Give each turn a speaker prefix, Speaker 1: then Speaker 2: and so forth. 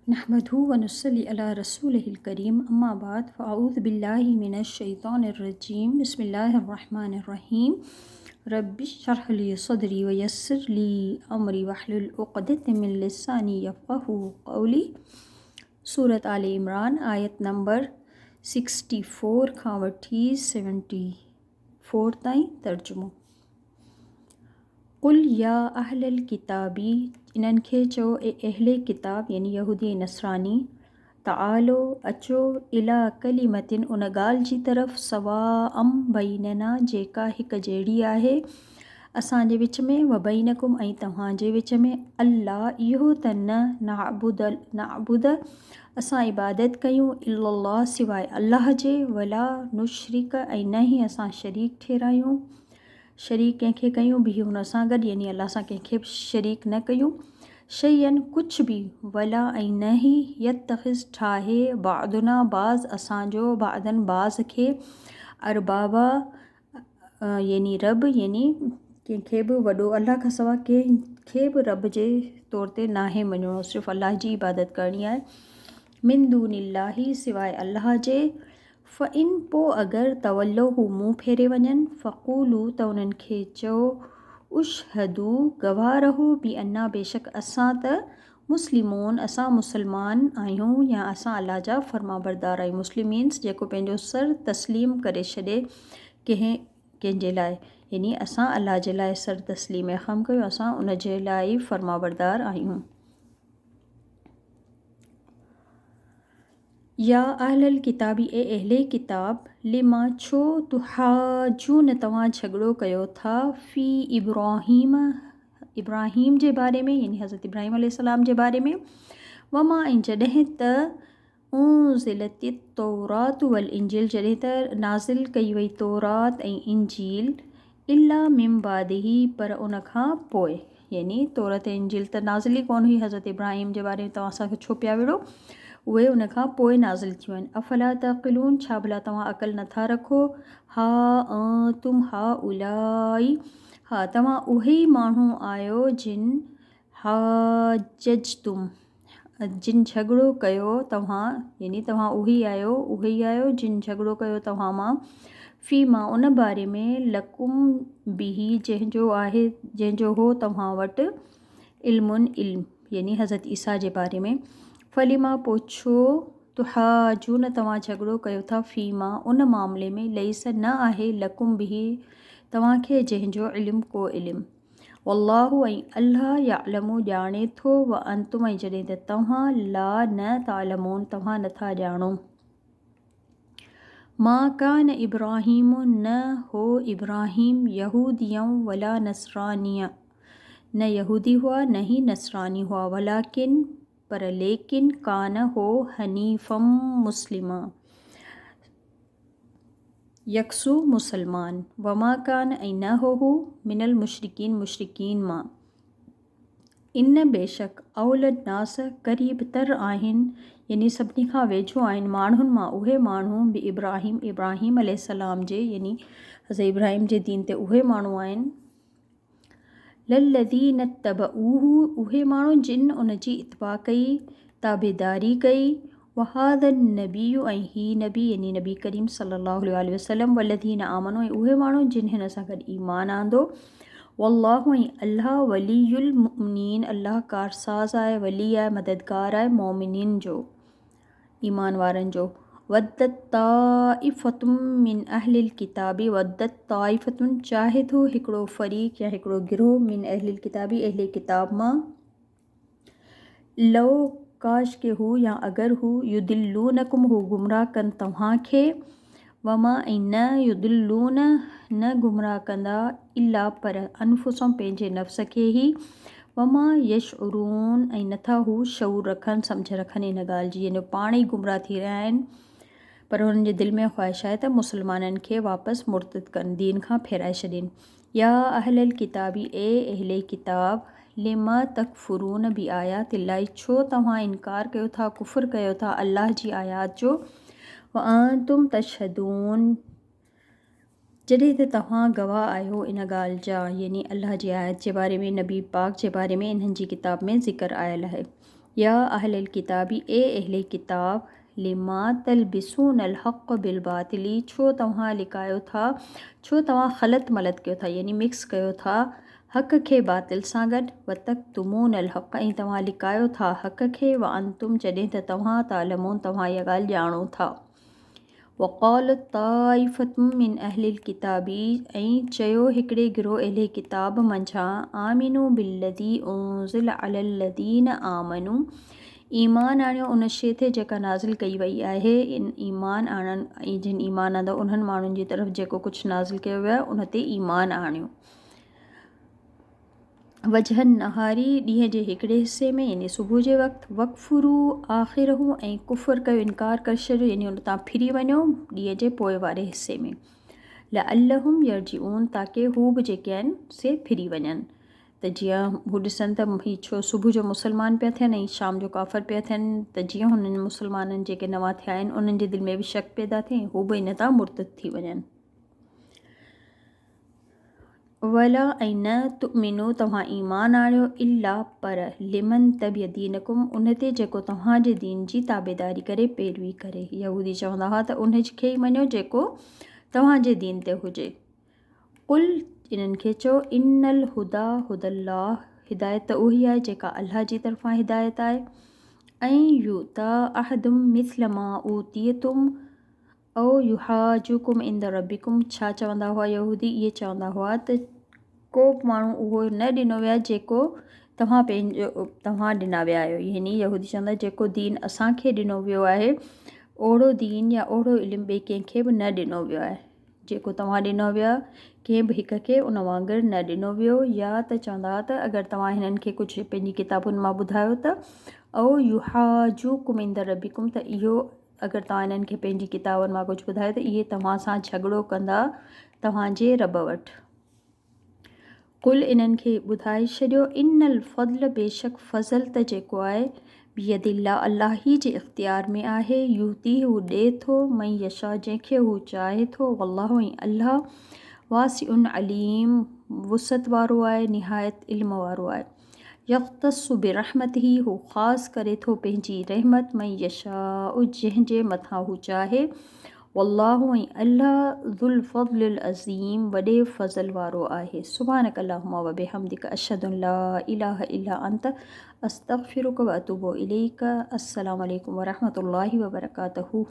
Speaker 1: नहमदहु व नुसल्ली अला रसूलिहिल करीम अम्मा बाद फ़अऊज़ु बिल्लाहि मिनश शैतानिर रजीम बिस्मिल्लाहिर रहमानिर रहीम रब्बिश्रह ली सदरी व यस्सिर ली अमरी वहलुल उक़दतम मिन लिसानी यफ़क़हू क़ौली। सूरत आले इमरान आयत नंबर 64 खां वठी 74 ताईं तर्जुमो। कुल या अहलल किताबी, इन्हनि खे चओ ए अहले किताब यानी यहूदी नसरानी, तआलो अचो इला कलिमतिन उन ॻाल्हि जी तरफ़ सवा बैनना जेका हिकु जहिड़ी आहे असांजे विच में व बैनकुम ऐं तव्हांजे विच में, अल्लाह इहो त नाबुद असां इबादत कयूं इल्लल्लाह सिवाय अल्लाह जे, वला नुशरिक ऐं न ई असां शरीक ठहिरायूं, शरीक कंहिंखे कयूं बि हुन सां गॾु यानी अल्लाह सां कंहिंखे शरीक न कयूं, शयन कुझु बि, वला ऐं न ई यतख़िज़ ठाहे बादुना बाज़ असांजो बादन बाज़ खे अरबाबा यानी रब, यानी कंहिंखे बि वॾो अल्लाह खां सवाइ कंहिंखे बि रब जे तौर ते नाहे मञिणो, सिर्फ़ु अल्लाह जी इबादत करणी आहे। मिन दूनिल्लाही सिवाय अल्लाह जे। फ़इन पोइ अगरि तवल्लो हू मुंहुं फेरे वञनि, फ़क़ूलू त उन्हनि खे चओ उशहदू गवाह रहो बि अन्ना बेशक असां त मुस्लिमून असां मुसलमान आहियूं या असां अल्लाह जा फर्माबरदार आहियूं। मुस्लिम मीन्स जेको पंहिंजो सर तस्लीम करे छॾे कंहिंजे लाइ, यानी असां अल्लाह जे लाइ सर तस्लीम ख़म कयो, असां उन जे लाइ फर्माबरदार आहियूं। या अहलल किताबी ए अहले किताब, लिमा छो तुहाजून तव्हां झगड़ो कयो था, फ़ी इब्राहीम जे बारे में यानी हज़रत इब्राहीम अलैहिस्सलाम जे बारे में, वमा ऐं जॾहिं त उन्ज़िलति तौरात वल इंजील जॾहिं त नाज़िल कई वई तौरात ऐं इंजील, इल्ला मिन बादिही पर उन खां पोइ, यानी तौरात ऐं इंजील त नाज़िल ई कोन हुई हज़रत इब्राहीम जे बारे में, तव्हां असांखे छो पिया विड़ो, उहे उन खां पोइ नाज़िल थियूं आहिनि। अफ़ला तक़िलून छा भला तव्हां अक़ल नथा रखो, हा तुम हा उलाई, हा तव्हां उहे ई माण्हू आहियो जिन हाजजतुम जिन झगड़ो कयो तव्हां, यानी तव्हां उहे ई आहियो जिन झगड़ो कयो तव्हां मां, फ़ी मां उन बारे में लकुम बिही जंहिंजो हो तव्हां वटि इल्मुन इल्म, यानी हज़रत ईसा जे बारे में, फलिमा पोछो तुहाजून तव्हां झगड़ो कयो था, फ़ी मां उन मामले में लईस न आहे लकुम बिही तव्हांखे जंहिंजो इल्म को इल्म, वल्लाहु ऐं अल्लाह यालमु ॼाणे थो, व अंतुम ऐं जॾहिं त तव्हां ला न तालमून तव्हां नथा ॼाणो। मा कान इब्राहीम न हो इब्राहीम यहूदियम वला नसरानिया, न यहूदी हुआ न ही नसरानी हुआ, वलाकिन पर लेकिन कान हो हनीफ़म मुस्लिमा यकसू मुसलमान, वमा कान ऐं न हो मिनल मुशरिकीन मां, इन बेशक औलद नास क़रीब तर आहिनि, यानी सभिनी खां वेझो आहिनि माण्हुनि मां उहे माण्हू बि इब्राहीम अलैहिस्सलाम जे, यानी हज़रत इब्राहीम जे दीन ते उहे माण्हू आहिनि, लल्लज़ीन तबऊहु उहे माण्हू जिन उन जी इत्बा कई ताबेदारी कई, वहादन नबीयु ऐं ही नबी यानी नबी करीम सल्लल्लाहु अलैहि वसल्लम, वल्लज़ीन आमनु ऐं उहे माण्हू जिन हिन सां गॾु ईमान आंदो, वल्लाहु ऐं अल्लाह वलीयुल मुमिनीन अल्लाह कारसाज़ आहे, वली आहे मददगार आहे मोमिनीन जो ईमान वारनि जो। वद्दत ताइफ़तुम मिन अहलिल किताबी, वद्दत ताइफ़तुन चाहे थो हिकिड़ो फ़रीक़ या हिकिड़ो गिरोह, मिन अहलिल किताबी अहले किताब मां, लो काश के हू या अगरि हू युदिल्लूनकुम हू गुमराह कनि तव्हांखे, वमा ऐं न युदिल्लून न गुमराह कंदा इल्ला पर अनफुसम पंहिंजे नफ़्स खे ई, वमा यशउरून ऐं नथा हू शऊर रखनि सम्झ रखनि इन ॻाल्हि जी, यानी पाण ई गुमराह थी रहिया आहिनि, पर हुननि जे दिलि में ख़्वाहिश आहे त मुसलमाननि खे वापसि मुर्तद कनि, दीन खां फेराए छॾनि। या अहलल किताबी ए अहले किताब, लिमा तकफुरून बि आयात इल्लाही छो तव्हां इनकार कयो था, कुफ़ुर कयो था अल्लाह जी आयात जो, व अंतुम तशहदून जॾहिं त तव्हां गवाह आहियो इन ॻाल्हि जा, यानी अल्लाह जी आयत जे बारे में, नबी पाक जे बारे में इन्हनि जी किताब में ज़िक्र आयल आहे। या अहलल किताबी ए अहले किताब लिमा तलबिसून अल हक़ बिल बातिली, छो तव्हां लिकायो था, छो तव्हां ख़लत मलत कयो था यानी मिक्स कयो था हक़ खे बातिल सां गॾु। वतक्तुमून अल हक़, ऐं तव्हां लिकायो था हक़ खे, व अंतुम जॾहिं त तव्हां तालमून तव्हां इहा ॻाल्हि ॼाणो था। वक़ालत ताइफ़तुम मिन अहलिल किताबी, ऐं चयो हिकिड़े गिरोह अहले किताब मंझां, आमिनू बिल्लज़ी उनज़िल अलल लज़ीन आमनू, ईमान आणियो उन शइ ते जेका नाज़िल कई वई आहे। ईमान आणनि, ऐं जिन ईमान आंदो उन्हनि माण्हुनि जी तरफ़ जेको कुझु नाज़िल कयो वियो आहे उन ते ईमान आणियो। वजहन नहारी, ॾींहं जे हिकिड़े हिसे में यानी सुबुह जे वक़्तु, वक़फ़ुरू आख़िरहू, ऐं कुफ़र कयो इनकार करे छॾियो यानी उन तां फिरी वञो ॾींहं जे पोइ वारे हिसे में। लअल्लहुम यरजिऊन, ताकी हू बि जेके आहिनि से फिरी वञनि। त जीअं हू ॾिसनि त ही छो सुबुह जो मुस्लमान पिया थियनि ऐं शाम जो काफ़र पिया थियनि, त जीअं हुननि मुस्लमाननि जेके नवां थिया आहिनि उन्हनि जे दिलि में बि शक पैदा थिए, हू बि इन तां मुर्तद थी वञनि। वला, ऐं न तुमिनो तव्हां ईमान आणियो, इला पर लिमन तबिय दीनकुम, उन ते जेको तव्हांजे दीन जी ताबेदारी करे पैरवी करे। यहूदी चवंदा हुआ त उन खे ई मञो जेको तव्हांजे दीन ते हुजे। कुल, इन्हनि खे चओ, इन्नल हुदा हुदल्लाह, हिदायत उही आहे जेका अल्लाह जी तरफ़ां हिदायत आहे। ऐं यूता अहदुम मिस्ल मा ऊतियतुम औ युहाजुकुम इंद रब्बिकुम, छा चवंदा हुआ यहूदी? इहे चवंदा हुआ त को बि माण्हू उहो न ॾिनो वियो आहे जेको तव्हां ॾिना विया आहियो। यानी यहूदी चवंदा जेको दीन असांखे ॾिनो वियो आहे ओहिड़ो दीन या ओहिड़ो इल्मु ॿिए कंहिंखे बि न ॾिनो वियो आहे। जेको तव्हां ॾिनो वियो आहे कंहिं बि हिक खे उन वांगुरु न ॾिनो वियो। या त चवंदा हुआ त अगरि तव्हां हिननि खे कुझु पंहिंजी किताबुनि मां ॿुधायो त औ युहाजुकुम इंद रब्बिकुम, त इहो अगरि तव्हां हिननि खे पंहिंजी किताबुनि मां कुझु ॿुधायो त इहे तव्हां सां झगड़ो कंदा तव्हांजे रब वटि। कुल, इन्हनि खे ॿुधाए छॾियो, इन्नल फ़ज़्ल, बेशक फ़ज़ल त जेको आहे, बियदिल्लाह, अल्लाह ही जे इख़्तियार में आहे। यूती, हू ॾिए थो, मई यशा, जंहिंखे हू चाहे थो। वल्लाहु, ऐं अल्लाह, वासिउन अलीम, वुसत वारो आहे, निहायत इल्म वारो आहे। यख़्तस्सु बिरहमतिही, हू ख़ासि करे थो पंहिंजी रहमत, मई यशाउ, जंहिंजे मथां हू चाहे। वल्लाहु, ऐं अल्लाह, ज़ुल फ़ज़्लिल अज़ीम, वॾे फ़ज़ल वारो आहे। सुब्हानक अल्लाहुम्मा व बिहम्दिक, अशहदु अन ला इलाहा इल्ला अंत, अस्तग़फिरुक व अतूबु इलैक। अस्सलामु अलैकुम व रहमतुल्लाहि व बरकातहू।